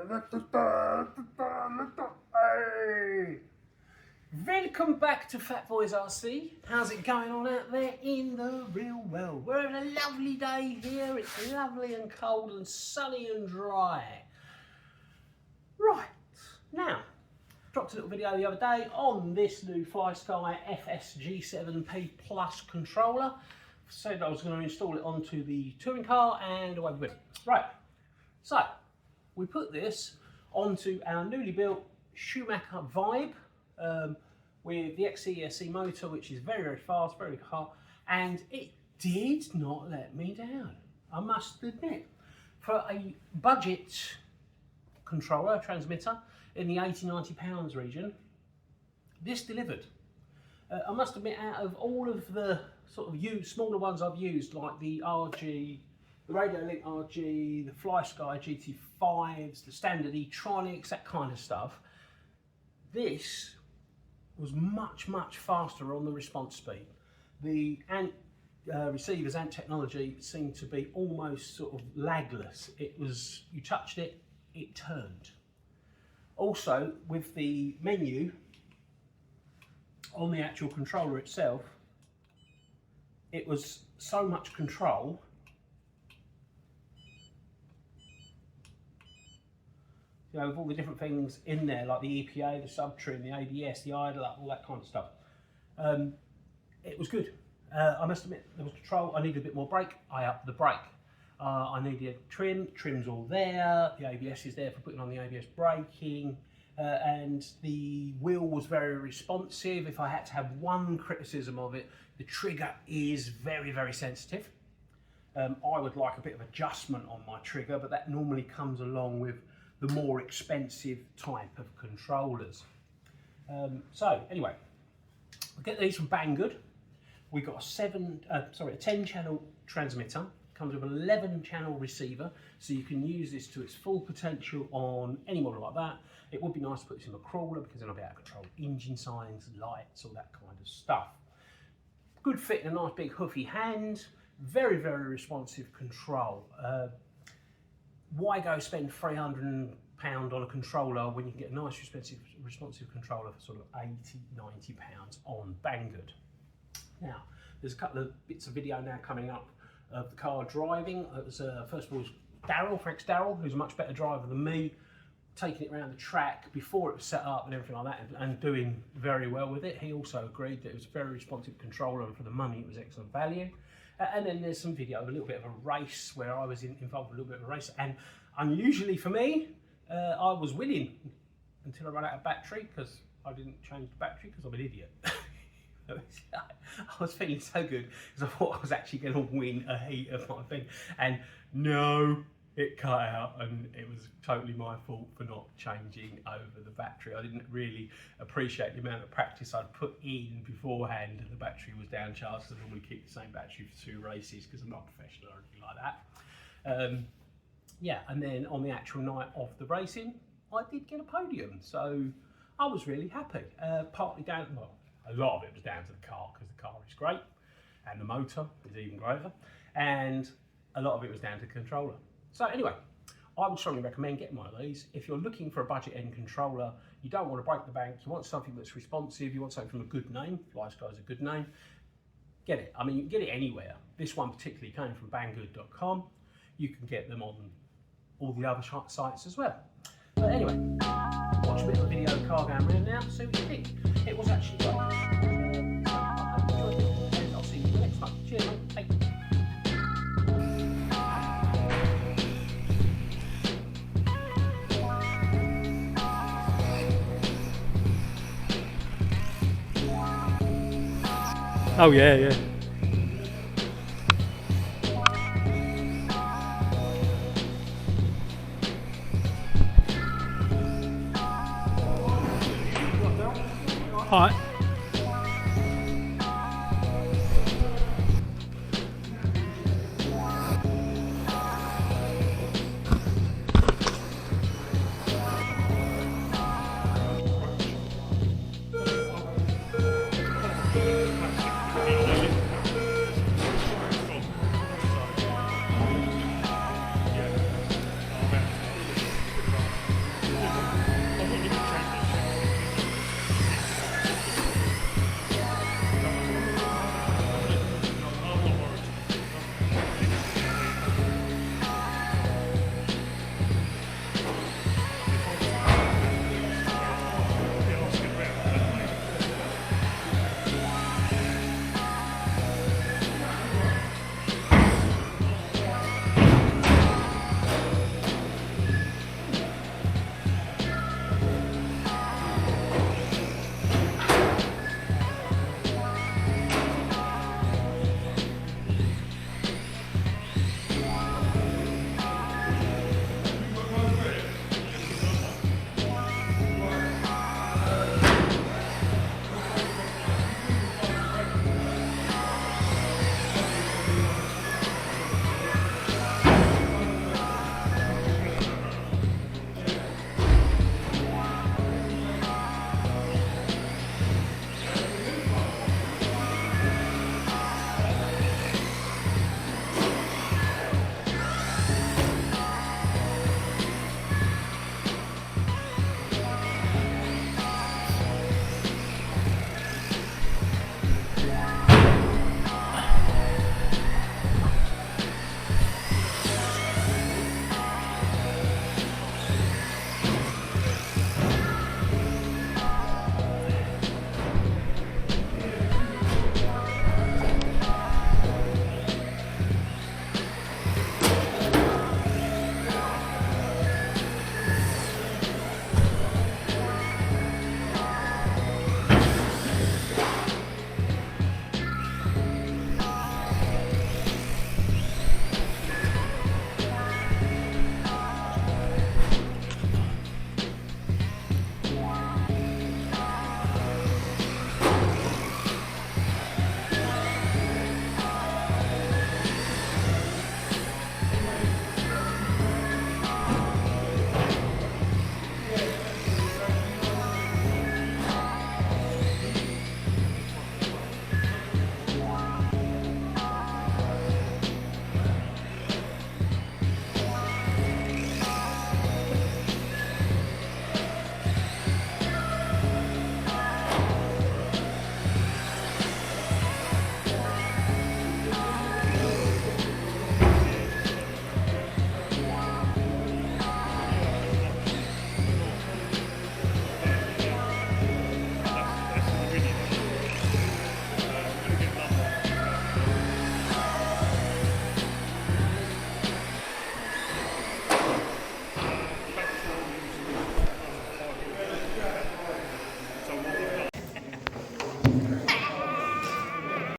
Hey! Welcome back to Fat Boys RC. How's it going on out there in the real world? We're having a lovely day here. It's lovely and cold and sunny and dry. Right, now, dropped a little video the other day on this new FlySky FS G7P Plus controller. Said I was going to install it onto the touring car and away we went. Right, so we put this onto our newly built Schumacher Vibe with the XCSC motor, which is very, very fast, very hot, and it did not let me down, I must admit. For a budget controller, transmitter, in the £80–90 region, this delivered. I must admit, out of all of the sort of smaller ones I've used, like the RG, the Radio Link RG, the FlySky GT5s, the standard e-tronics, that kind of stuff, this was much, much faster on the response speed. The receivers and technology seemed to be almost sort of lagless. It was, you touched it, it turned. Also, with the menu on the actual controller itself, it was so much control. You know, with all the different things in there, like the EPA, the sub-trim, the ABS, the idler, all that kind of stuff. It was good. I must admit, there was control. I needed a bit more brake. I upped the brake. I needed trim's all there. The ABS is there for putting on the ABS braking. And the wheel was very responsive. If I had to have one criticism of it, the trigger is very, very sensitive. I would like a bit of adjustment on my trigger, but that normally comes along with the more expensive type of controllers. So anyway, we get these from Banggood. We got a 10-channel transmitter. Comes with an 11-channel receiver, so you can use this to its full potential on any model like that. It would be nice to put this in a crawler because then I'll be able to control engine signs, lights, all that kind of stuff. Good fit in a nice big hoofy hand. Very, very responsive control. Why go spend £300 on a controller when you can get a nice responsive controller for sort of £80–90 on Banggood? Now, there's a couple of bits of video now coming up of the car driving. It was, first of all, Daryl, Frank's Daryl, who's a much better driver than me, taking it around the track before it was set up and everything like that, and doing very well with it. He also agreed that it was a very responsive controller, and for the money it was excellent value. And then there's some video of a little bit of a race where I was involved in a little bit of a race, and unusually for me, I was winning until I ran out of battery because I didn't change the battery because I'm an idiot. I was feeling so good because I thought I was actually going to win a heat of my thing, and no, it cut out, and it was totally my fault for not changing over the battery. I didn't really appreciate the amount of practice I'd put in beforehand, and the battery was down charged because I normally keep the same battery for 2 races because I'm not professional or anything like that. Yeah, and then on the actual night of the racing, I did get a podium, so I was really happy. Partly down, well, a lot of it was down to the car because the car is great and the motor is even greater, and a lot of it was down to the controller. So anyway, I would strongly recommend getting one of these. If you're looking for a budget end controller, you don't want to break the bank, you want something that's responsive, you want something from a good name, FlySky is a good name, get it. I mean, you can get it anywhere. This one particularly came from banggood.com. You can get them on all the other sites as well. But anyway, watch a bit of a video of the car going around now, see what you think. It was actually great. I hope you enjoyed it, and I'll see you in the next one. Cheers, mate. Thank you. Oh yeah, yeah. All right.